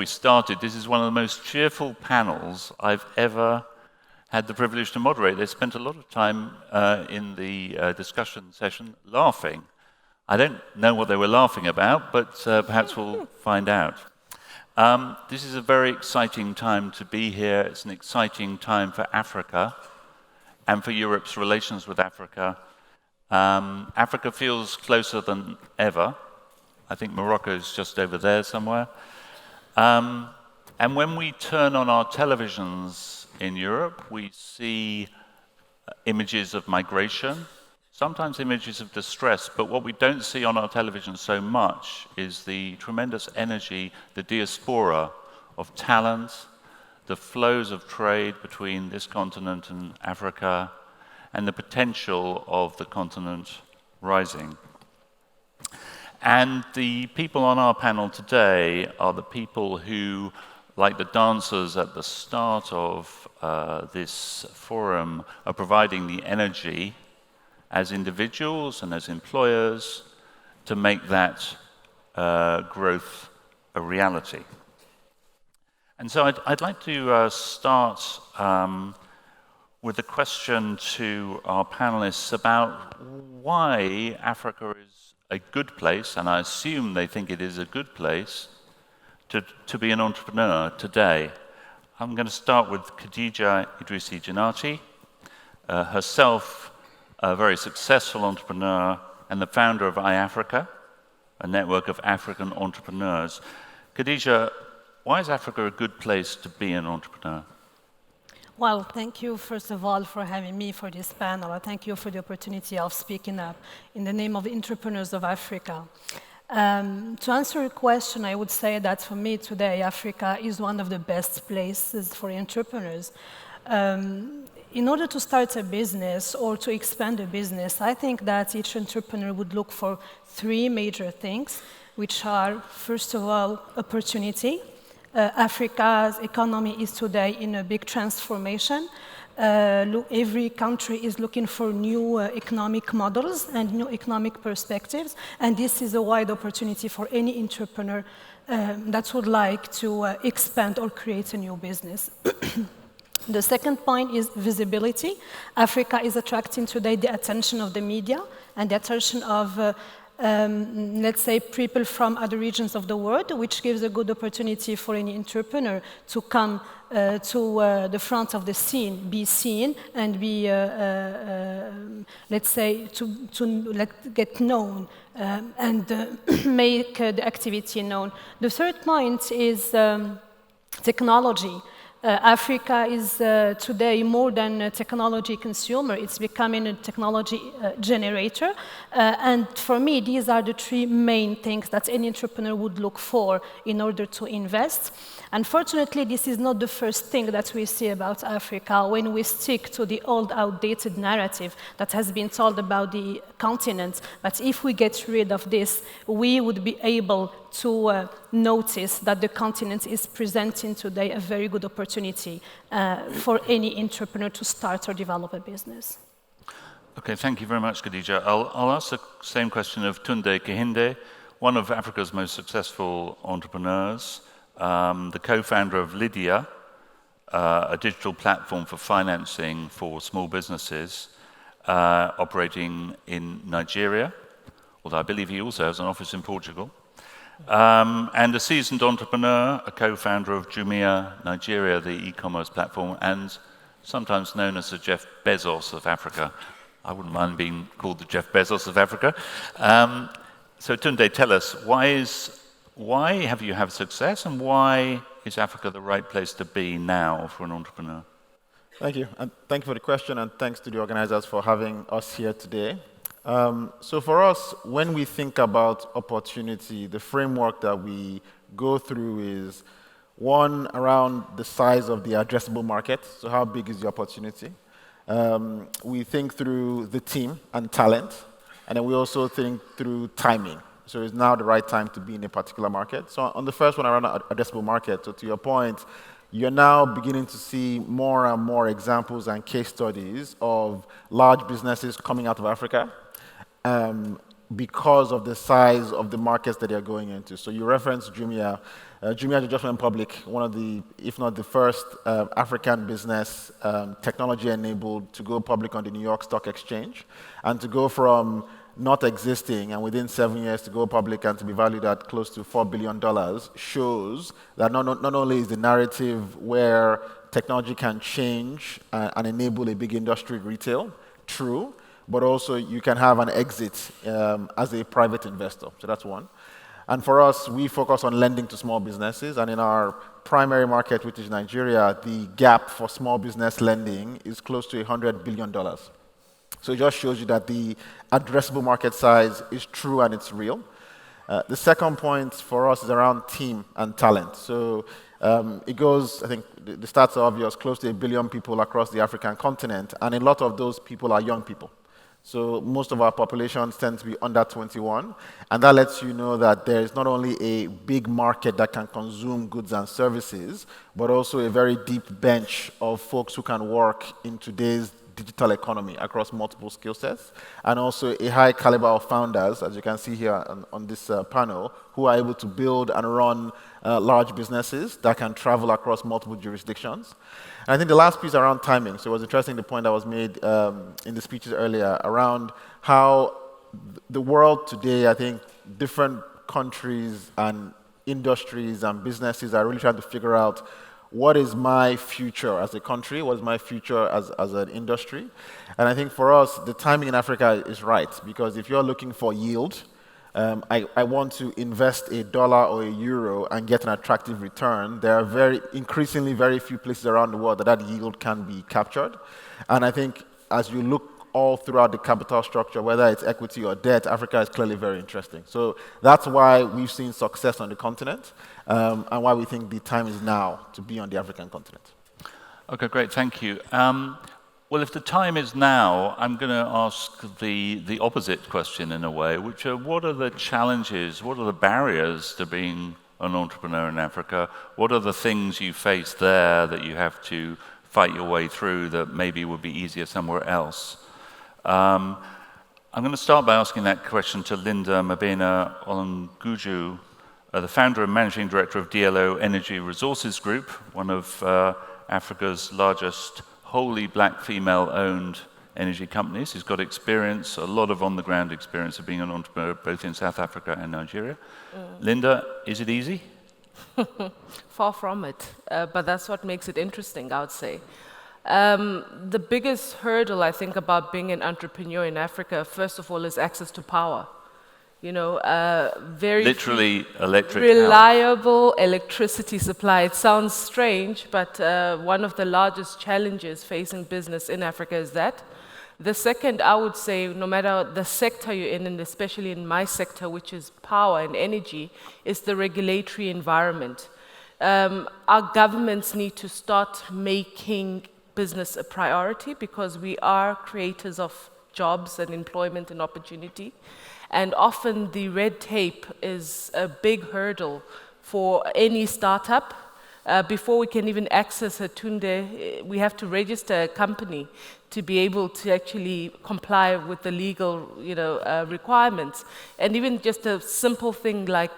we started, this is one of the most cheerful panels I've ever had the privilege to moderate. They spent a lot of time in the discussion session laughing. I don't know what they were laughing about, but perhaps we'll find out. This is a very exciting time to be here. It's an exciting time for Africa and for Europe's relations with Africa. Africa feels closer than ever. I think Morocco's just over there somewhere. And when we turn on our televisions in Europe, we see images of migration, sometimes images of distress, but what we don't see on our television so much is the tremendous energy, the diaspora of talent, the flows of trade between this continent and Africa, and the potential of the continent rising. And the people on our panel today are the people who, like the dancers at the start of this forum, are providing the energy as individuals and as employers to make that growth a reality. And so I'd like to start with a question to our panelists about why Africa is a good place, and I assume they think it is a good place, to be an entrepreneur today. I'm going to start with Khadija Idrissi Janati, herself a very successful entrepreneur and the founder of EurAfrican, a network of African entrepreneurs. Khadija, why is Africa a good place to be an entrepreneur? Well, thank you, first of all, for having me for this panel. Thank you for the opportunity of speaking up in the name of the entrepreneurs of Africa. To answer your question, I would say that for me today, Africa is one of the best places for entrepreneurs. In order to start a business or to expand a business, I think that each entrepreneur would look for three major things, which are, first of all, opportunity. Africa's economy is today in a big transformation. Every country is looking for new economic models and new economic perspectives, and this is a wide opportunity for any entrepreneur that would like to expand or create a new business. The second point is visibility. Africa is attracting today the attention of the media and the attention of let's say, people from other regions of the world, which gives a good opportunity for any entrepreneur to come to the front of the scene, be seen, and be, let's say, to get known and make the activity known. The third point is technology. Africa is today more than a technology consumer. It's becoming a technology generator. And for me, these are the three main things that any entrepreneur would look for in order to invest. Unfortunately, this is not the first thing that we see about Africa when we stick to the old, outdated narrative that has been told about the continent. But if we get rid of this, we would be able to notice that the continent is presenting today a very good opportunity for any entrepreneur to start or develop a business. Okay, thank you very much, Khadija. I'll ask the same question of Tunde Kehinde, one of Africa's most successful entrepreneurs, the co-founder of Lydia, a digital platform for financing for small businesses operating in Nigeria, although I believe he also has an office in Portugal. And a seasoned entrepreneur, a co-founder of Jumia Nigeria, the e-commerce platform, and sometimes known as the Jeff Bezos of Africa. I wouldn't mind being called the Jeff Bezos of Africa. So Tunde, tell us, why have you had success, and why is Africa the right place to be now for an entrepreneur? Thank you, and thank you for the question, and thanks to the organizers for having us here today. So for us, when we think about opportunity, the framework that we go through is one around the size of the addressable market. So how big is the opportunity? We think through the team and talent, and then we also think through timing. So is now the right time to be in a particular market? So on the first one around addressable market, so to your point, you're now beginning to see more and more examples and case studies of large businesses coming out of Africa because of the size of the markets that they're going into. So you referenced Jumia. Jumia just went public, one of the, if not the first, African business technology-enabled to go public on the New York Stock Exchange, and to go from not existing and within 7 years to go public and to be valued at close to $4 billion shows that not only is the narrative where technology can change and enable a big industry, retail, true, but also you can have an exit as a private investor. So that's one. And for us, we focus on lending to small businesses. And in our primary market, which is Nigeria, the gap for small business lending is close to $100 billion. So it just shows you that the addressable market size is true and it's real. The second point for us is around team and talent. So it goes, I think the stats are obvious, close to 1 billion people across the African continent. And a lot of those people are young people. So most of our populations tend to be under 21, and that lets you know that there is not only a big market that can consume goods and services, but also a very deep bench of folks who can work in today's digital economy across multiple skill sets, and also a high caliber of founders, as you can see here on this panel, who are able to build and run large businesses that can travel across multiple jurisdictions. And I think the last piece around timing, so it was interesting the point that was made in the speeches earlier around how the world today, I think different countries and industries and businesses are really trying to figure out what is my future as a country, what is my future as an industry. And I think for us, the timing in Africa is right, because if you're looking for yield, I want to invest $1 or €1 and get an attractive return. There are increasingly very few places around the world that yield can be captured. And I think as you look all throughout the capital structure, whether it's equity or debt, Africa is clearly very interesting. So that's why we've seen success on the continent, and why we think the time is now to be on the African continent. Okay, great, thank you. Well, if the time is now, I'm going to ask the opposite question in a way, which are what are the challenges, what are the barriers to being an entrepreneur in Africa? What are the things you face there that you have to fight your way through that maybe would be easier somewhere else? I'm going to start by asking that question to Linda Mabena Onguju, the founder and managing director of DLO Energy Resources Group, one of Africa's largest wholly black female-owned energy companies. Who's got experience, a lot of on-the-ground experience of being an entrepreneur, both in South Africa and Nigeria. Linda, is it easy? Far from it, but that's what makes it interesting, I would say. The biggest hurdle, I think, about being an entrepreneur in Africa, first of all, is access to power. You know, very literally electric reliable electricity supply. It sounds strange, but one of the largest challenges facing business in Africa is that. The second, I would say, no matter the sector you're in, and especially in my sector, which is power and energy, is the regulatory environment. Our governments need to start making business a priority, because we are creators of jobs and employment and opportunity. And often the red tape is a big hurdle for any startup. Before we can even access a Tunde, we have to register a company to be able to actually comply with the legal, requirements. And even just a simple thing like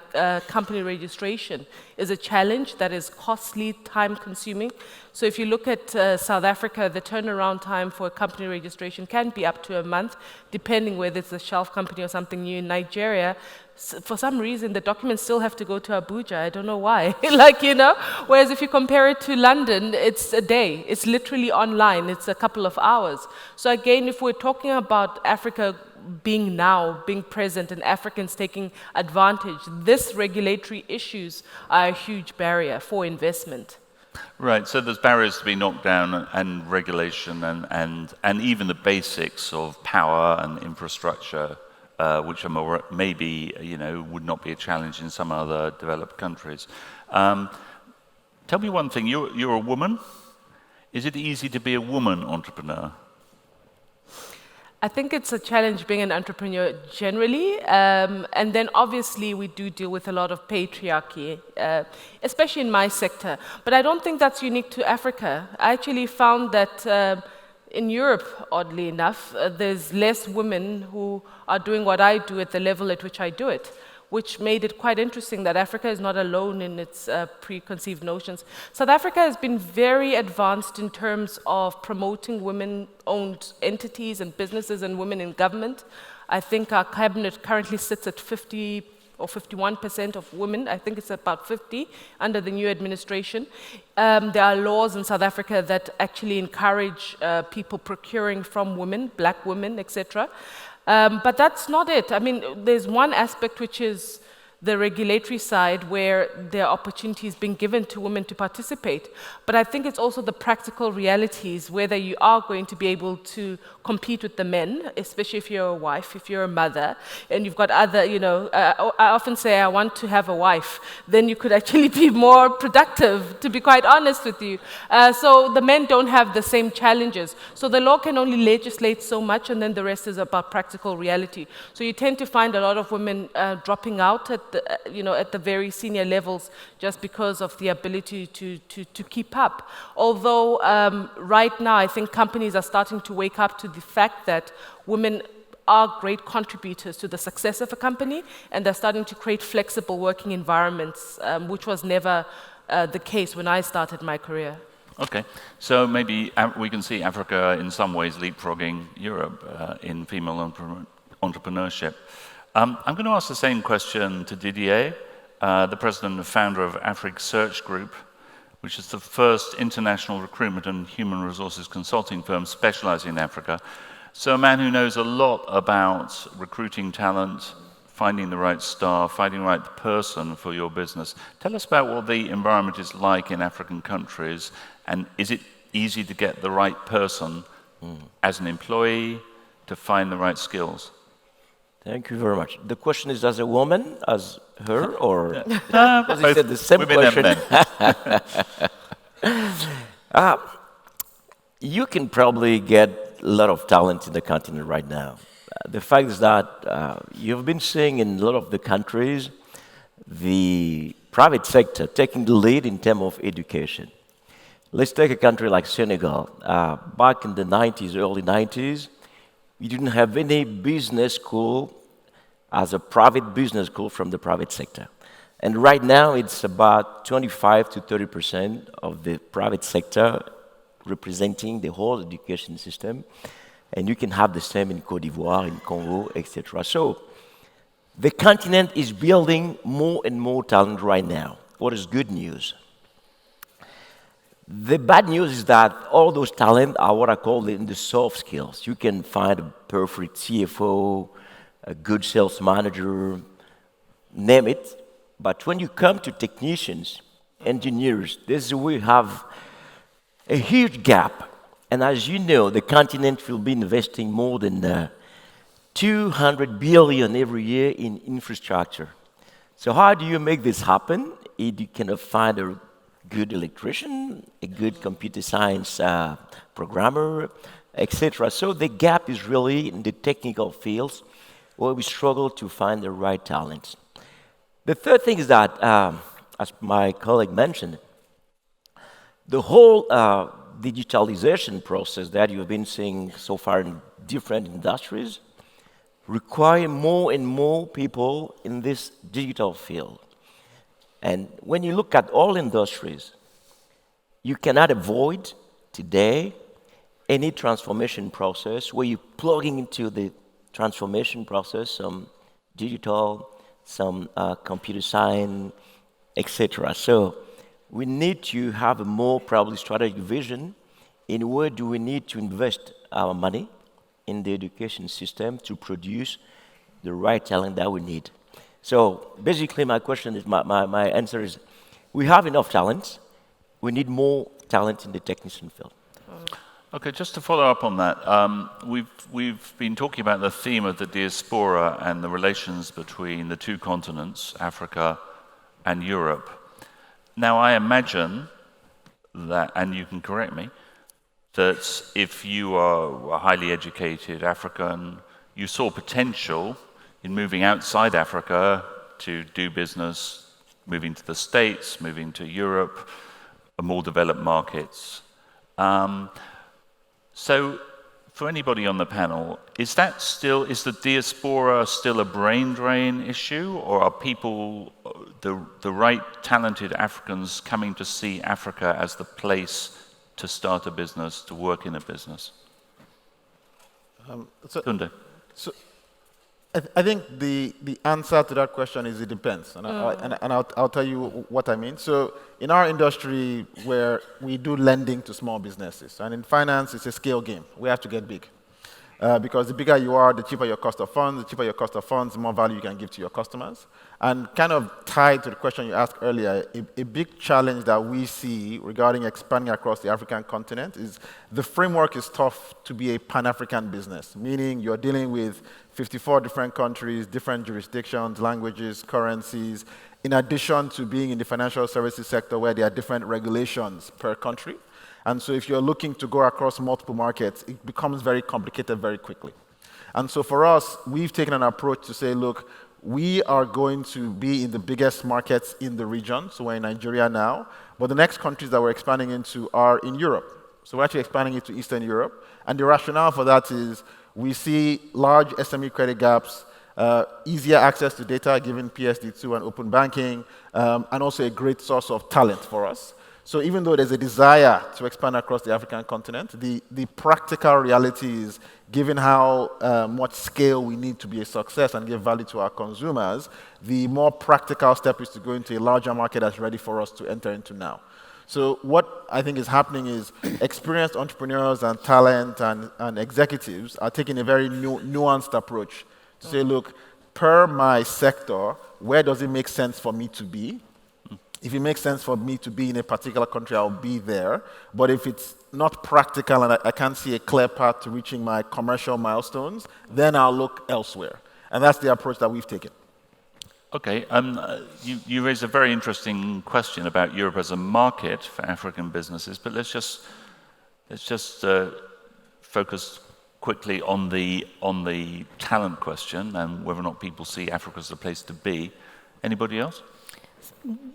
company registration is a challenge that is costly, time-consuming. So if you look at South Africa, the turnaround time for a company registration can be up to a month, depending whether it's a shelf company or something new. In Nigeria, for some reason, the documents still have to go to Abuja. I don't know why. Whereas if you compare it to London, it's a day. It's literally online. It's a couple of hours. So again, if we're talking about Africa being present, and Africans taking advantage, this regulatory issues are a huge barrier for investment. Right, so there's barriers to be knocked down, and regulation, and even the basics of power and infrastructure, which are more, maybe, would not be a challenge in some other developed countries. Tell me one thing, you're a woman. Is it easy to be a woman entrepreneur? I think it's a challenge being an entrepreneur generally, and then obviously we do deal with a lot of patriarchy, especially in my sector. But I don't think that's unique to Africa. I actually found that in Europe, oddly enough, there's less women who are doing what I do at the level at which I do it. which made it quite interesting that Africa is not alone in its preconceived notions. South Africa has been very advanced in terms of promoting women-owned entities and businesses and women in government. I think our cabinet currently sits at 50 or 51% of women. I think it's about 50 under the new administration. There are laws in South Africa that actually encourage people procuring from women, black women, etc. But that's not it. I mean, there's one aspect which is the regulatory side where there are opportunities being given to women to participate. But I think it's also the practical realities, whether you are going to be able to compete with the men, especially if you're a wife, if you're a mother, and you've got other, I often say I want to have a wife, then you could actually be more productive, to be quite honest with you. So the men don't have the same challenges. So the law can only legislate so much, and then the rest is about practical reality. So you tend to find a lot of women dropping out at the very senior levels just because of the ability to keep up. Although right now I think companies are starting to wake up to the fact that women are great contributors to the success of a company, and they're starting to create flexible working environments, which was never the case when I started my career. Okay, so maybe we can see Africa in some ways leapfrogging Europe in female entrepreneurship. I'm going to ask the same question to Didier, the president and founder of Afrique Search Group, which is the first international recruitment and human resources consulting firm specializing in Africa. So a man who knows a lot about recruiting talent, finding the right staff, finding the right person for your business. Tell us about what the environment is like in African countries, and is it easy to get the right person as an employee to find the right skills? Thank you very much. The question is as a woman, as her, or? Because you said the same question. You can probably get a lot of talent in the continent right now. The fact is that you've been seeing in a lot of the countries the private sector taking the lead in terms of education. Let's take a country like Senegal. Back in the 90s, early 90s, we didn't have any business school as a private business school from the private sector. And right now, it's about 25 to 30% of the private sector representing the whole education system. And you can have the same in Côte d'Ivoire, in Congo, etc. So the continent is building more and more talent right now. What is good news? The bad news is that all those talent are what I call the soft skills. You can find a perfect CFO, a good sales manager, name it. But when you come to technicians, engineers, this is where we have a huge gap. And as you know, the continent will be investing more than 200 billion every year in infrastructure. So how do you make this happen? You cannot find a good electrician, a good computer science programmer, etc. So the gap is really in the technical fields where we struggle to find the right talent. The third thing is that, as my colleague mentioned, the whole digitalization process that you've been seeing so far in different industries require more and more people in this digital field. And when you look at all industries, you cannot avoid today any transformation process where you're plugging into the transformation process some digital, some computer science, etc. So we need to have a more probably strategic vision in where do we need to invest our money in the education system to produce the right talent that we need. So basically my question is, my answer is, we have enough talent, we need more talent in the technician field. Okay, just to follow up on that, we've been talking about the theme of the diaspora and the relations between the two continents, Africa and Europe. Now I imagine that, and you can correct me, that if you are a highly educated African, you saw potential in moving outside Africa to do business, moving to the States, moving to Europe, more developed markets. So for anybody on the panel, is the diaspora still a brain drain issue, or are people, the right talented Africans coming to see Africa as the place to start a business, to work in a business? Tunde. So I think the answer to that question is it depends, and I'll tell you what I mean. So in our industry, where we do lending to small businesses, and in finance, it's a scale game. We have to get big. Because the bigger you are, the cheaper your cost of funds. The cheaper your cost of funds, the more value you can give to your customers. And kind of tied to the question you asked earlier, a big challenge that we see regarding expanding across the African continent is the framework is tough to be a Pan-African business, meaning you're dealing with 54 different countries, different jurisdictions, languages, currencies, in addition to being in the financial services sector where there are different regulations per country. And so if you're looking to go across multiple markets, it becomes very complicated very quickly. And so for us, we've taken an approach to say, look, we are going to be in the biggest markets in the region. So we're in Nigeria now. But the next countries that we're expanding into are in Europe. So we're actually expanding into Eastern Europe. And the rationale for that is we see large SME credit gaps, easier access to data given PSD2 and open banking, and also a great source of talent for us. So even though there's a desire to expand across the African continent, the practical reality is, given how much scale we need to be a success and give value to our consumers, the more practical step is to go into a larger market that's ready for us to enter into now. So what I think is happening is experienced entrepreneurs and talent and executives are taking a very nuanced approach to say, look, per my sector, where does it make sense for me to be? If it makes sense for me to be in a particular country, I'll be there. But if it's not practical and I can't see a clear path to reaching my commercial milestones, then I'll look elsewhere. And that's the approach that we've taken. Okay, you raised a very interesting question about Europe as a market for African businesses, but let's just focus quickly on the talent question and whether or not people see Africa as a place to be. Anybody else?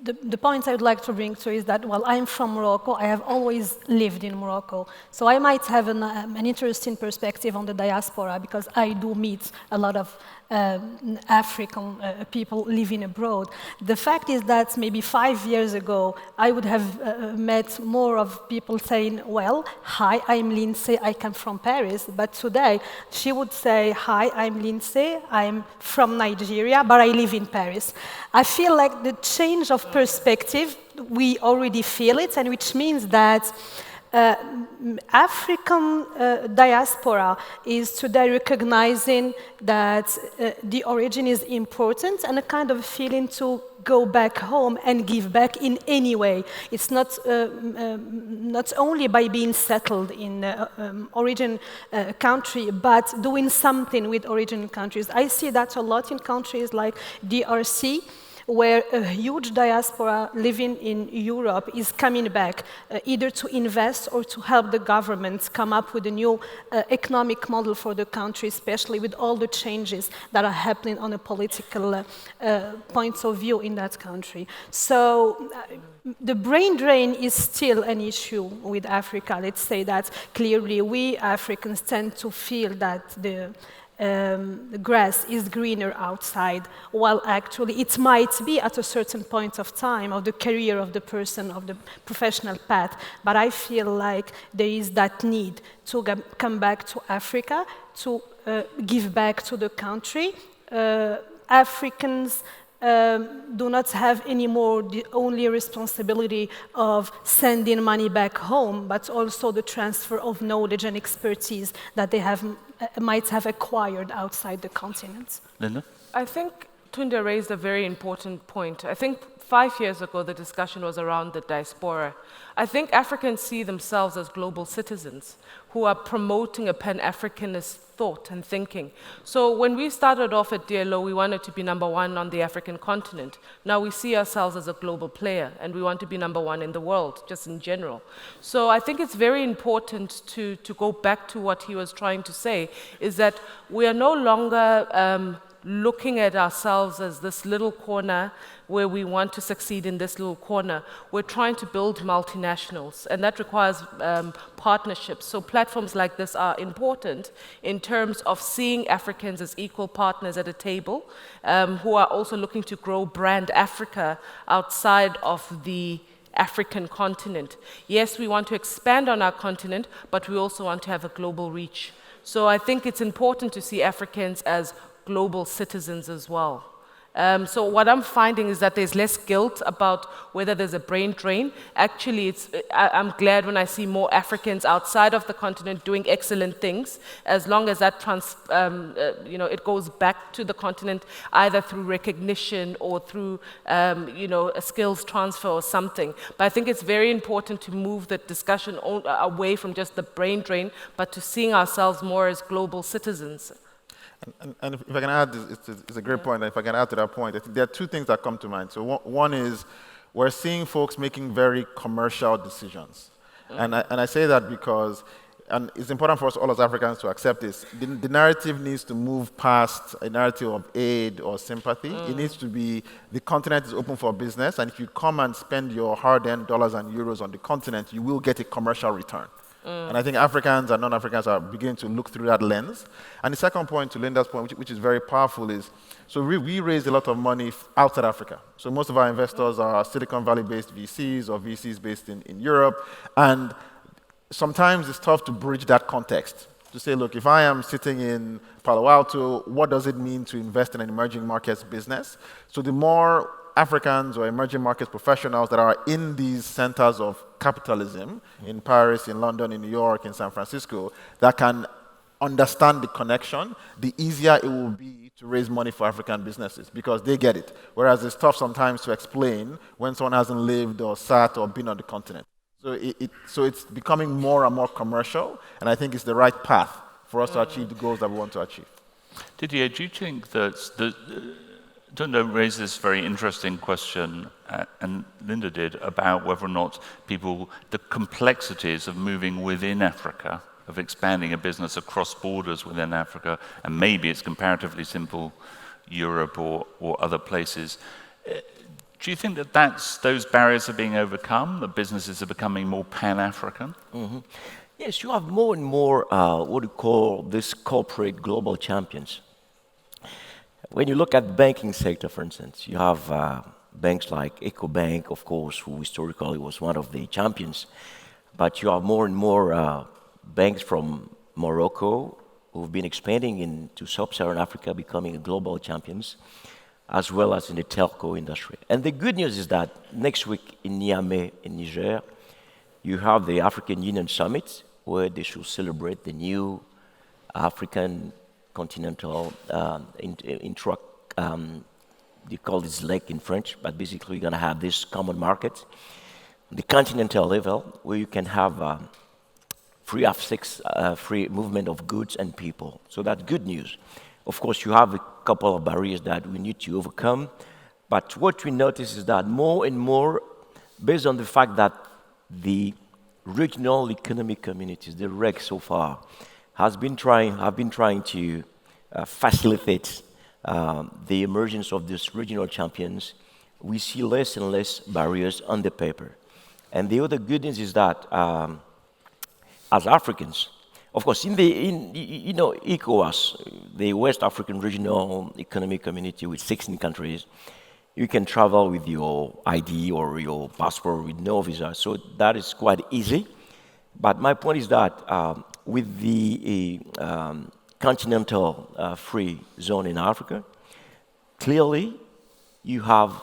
The point I would like to bring to is that, well, I'm from Morocco. I have always lived in Morocco. So I might have an interesting perspective on the diaspora because I do meet a lot of African people living abroad. The fact is that maybe 5 years ago, I would have met more of people saying, well, hi, I'm Lindsay, I come from Paris. But today, she would say, hi, I'm Lindsay, I'm from Nigeria, but I live in Paris. I feel like the change of perspective, we already feel it, and which means that African diaspora is today recognizing that the origin is important and a kind of feeling to go back home and give back in any way. It's not only by being settled in origin country, but doing something with origin countries. I see that a lot in countries like DRC, where a huge diaspora living in Europe is coming back, either to invest or to help the government come up with a new economic model for the country, especially with all the changes that are happening on a political point of view in that country. So the brain drain is still an issue with Africa. Let's say that clearly we Africans tend to feel that the grass is greener outside, while actually it might be at a certain point of time of the career of the person, of the professional path. But I feel like there is that need to come back to Africa, to give back to the country. Africans do not have anymore the only responsibility of sending money back home, but also the transfer of knowledge and expertise that they might have acquired outside the continent. Linda? I think Tunde raised a very important point. I think 5 years ago, the discussion was around the diaspora. I think Africans see themselves as global citizens who are promoting a Pan-Africanist thought and thinking. So when we started off at DLO, we wanted to be #1 on the African continent. Now we see ourselves as a global player, and we want to be #1 in the world, just in general. So I think it's very important to go back to what he was trying to say, is that we are no longer looking at ourselves as this little corner where we want to succeed in this little corner. We're trying to build multinationals, and that requires partnerships. So platforms like this are important in terms of seeing Africans as equal partners at a table, who are also looking to grow brand Africa outside of the African continent. Yes, we want to expand on our continent, but we also want to have a global reach. So I think it's important to see Africans as global citizens as well. So what I'm finding is that there's less guilt about whether there's a brain drain. Actually, I'm glad when I see more Africans outside of the continent doing excellent things, as long as that it goes back to the continent either through recognition or through a skills transfer or something. But I think it's very important to move the discussion away from just the brain drain, but to seeing ourselves more as global citizens. And if I can add, it's a great point. If I can add to that point, I think there are two things that come to mind. So one is we're seeing folks making very commercial decisions. And I say that because, and it's important for us all as Africans to accept this, the narrative needs to move past a narrative of aid or sympathy. It needs to be the continent is open for business, and if you come and spend your hard-earned dollars and euros on the continent, you will get a commercial return. And I think Africans and non-Africans are beginning to look through that lens. And the second point, to Linda's point, which is very powerful, is so we raised a lot of money outside Africa. So most of our investors are Silicon Valley-based VCs or VCs based in Europe. And sometimes it's tough to bridge that context. To say, look, if I am sitting in Palo Alto, what does it mean to invest in an emerging markets business? So the more Africans or emerging markets professionals that are in these centers of capitalism, in Paris, in London, in New York, in San Francisco, that can understand the connection, the easier it will be to raise money for African businesses because they get it. Whereas it's tough sometimes to explain when someone hasn't lived or sat or been on the continent. So it's becoming more and more commercial, and I think it's the right path for us to achieve the goals that we want to achieve. Didier, do you think that Dundo raised this very interesting question, and Linda did, about whether or not the complexities of moving within Africa, of expanding a business across borders within Africa, and maybe it's comparatively simple Europe or other places. Do you think that those barriers are being overcome, that businesses are becoming more pan-African? Mm-hmm. Yes, you have more and more what we call this corporate global champions. When you look at the banking sector, for instance, you have banks like EcoBank, of course, who historically was one of the champions. But you have more and more banks from Morocco who've been expanding into sub-Saharan Africa, becoming global champions, as well as in the telco industry. And the good news is that next week in Niamey, in Niger, you have the African Union Summit, where they should celebrate the new African continental they call this lake in French, but basically you're going to have this common market, the continental level, where you can have free movement of goods and people. So that's good news. Of course, you have a couple of barriers that we need to overcome, but what we notice is that more and more, based on the fact that the regional economic communities, the REC so far, have been trying to facilitate the emergence of these regional champions, we see less and less barriers on the paper. And the other good news is that as Africans, of course, in ECOWAS, the West African Regional Economic Community with 16 countries, you can travel with your ID or your passport with no visa. So that is quite easy. But my point is that with the continental free zone in Africa, clearly you have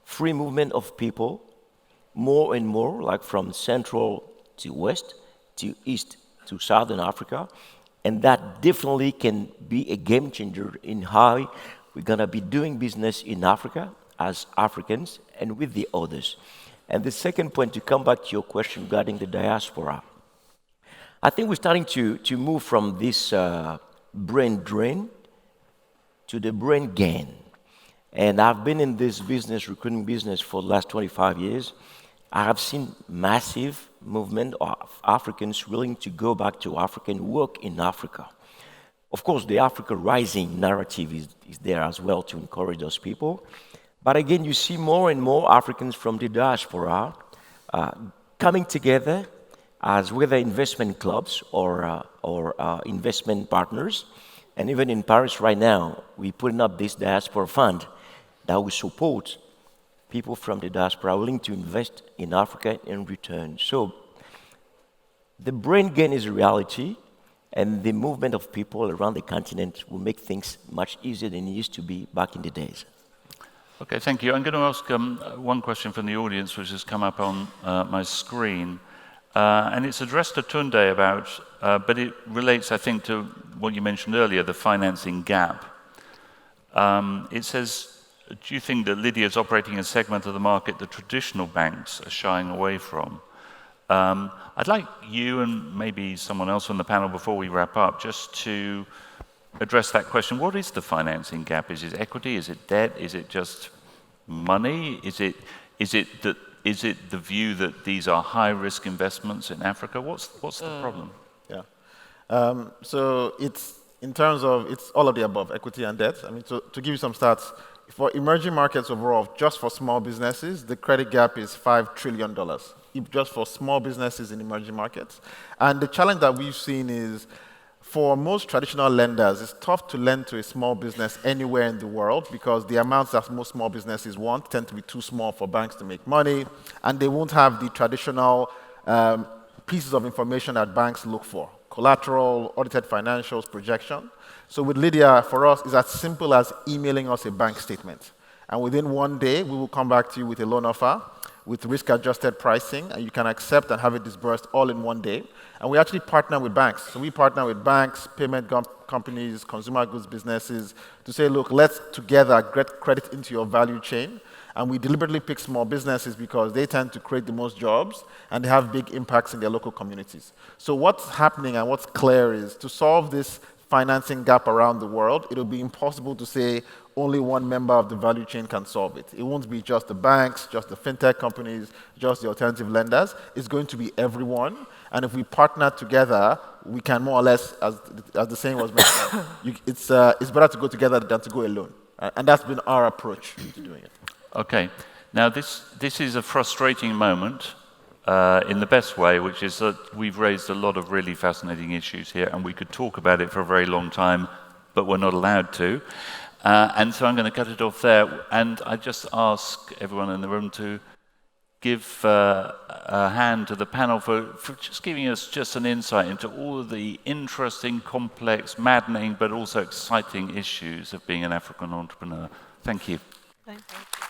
free movement of people more and more, like from central to west to east to southern Africa, and that definitely can be a game changer in how we're going to be doing business in Africa as Africans and with the others. And the second point, to come back to your question regarding the diaspora, I think we're starting to move from this brain drain to the brain gain. And I've been in this business, recruiting business, for the last 25 years. I have seen massive movement of Africans willing to go back to Africa and work in Africa. Of course, the Africa Rising narrative is there as well to encourage those people. But again, you see more and more Africans from the diaspora coming together as whether investment clubs or investment partners. And even in Paris right now, we're putting up this diaspora fund that will support people from the diaspora willing to invest in Africa in return. So the brain gain is a reality, and the movement of people around the continent will make things much easier than it used to be back in the days. Okay, thank you. I'm going to ask one question from the audience, which has come up on my screen. And it's addressed to Tunde about, but it relates, I think, to what you mentioned earlier, the financing gap. It says, do you think that Lydia is operating a segment of the market that traditional banks are shying away from? I'd like you and maybe someone else on the panel before we wrap up just to address that question. What is the financing gap? Is it equity? Is it debt? Is it just money? Is it the view that these are high-risk investments in Africa? What's the problem? Yeah. So it's in terms of, it's all of the above, equity and debt. I mean, to give you some stats, for emerging markets overall, just for small businesses, the credit gap is $5 trillion, just for small businesses in emerging markets. And the challenge that we've seen is, for most traditional lenders, it's tough to lend to a small business anywhere in the world because the amounts that most small businesses want tend to be too small for banks to make money, and they won't have the traditional pieces of information that banks look for: collateral, audited financials, projection. So with Lydia, for us, it's as simple as emailing us a bank statement. And within one day, we will come back to you with a loan offer with risk-adjusted pricing, and you can accept and have it disbursed all in one day. And we actually partner with banks. So we partner with banks, payment companies, consumer goods businesses to say, look, let's together get credit into your value chain. And we deliberately pick small businesses because they tend to create the most jobs and they have big impacts in their local communities. So what's happening and what's clear is to solve this financing gap around the world, it'll be impossible to say only one member of the value chain can solve it. It won't be just the banks, just the fintech companies, just the alternative lenders. It's going to be everyone. And if we partner together, we can more or less, as the saying was mentioned, it's better to go together than to go alone. And that's been our approach to doing it. Okay. Now, this is a frustrating moment in the best way, which is that we've raised a lot of really fascinating issues here, and we could talk about it for a very long time, but we're not allowed to. And so I'm going to cut it off there. And I just ask everyone in the room to give a hand to the panel for just giving us just an insight into all of the interesting, complex, maddening, but also exciting issues of being an African entrepreneur. Thank you. Thank you.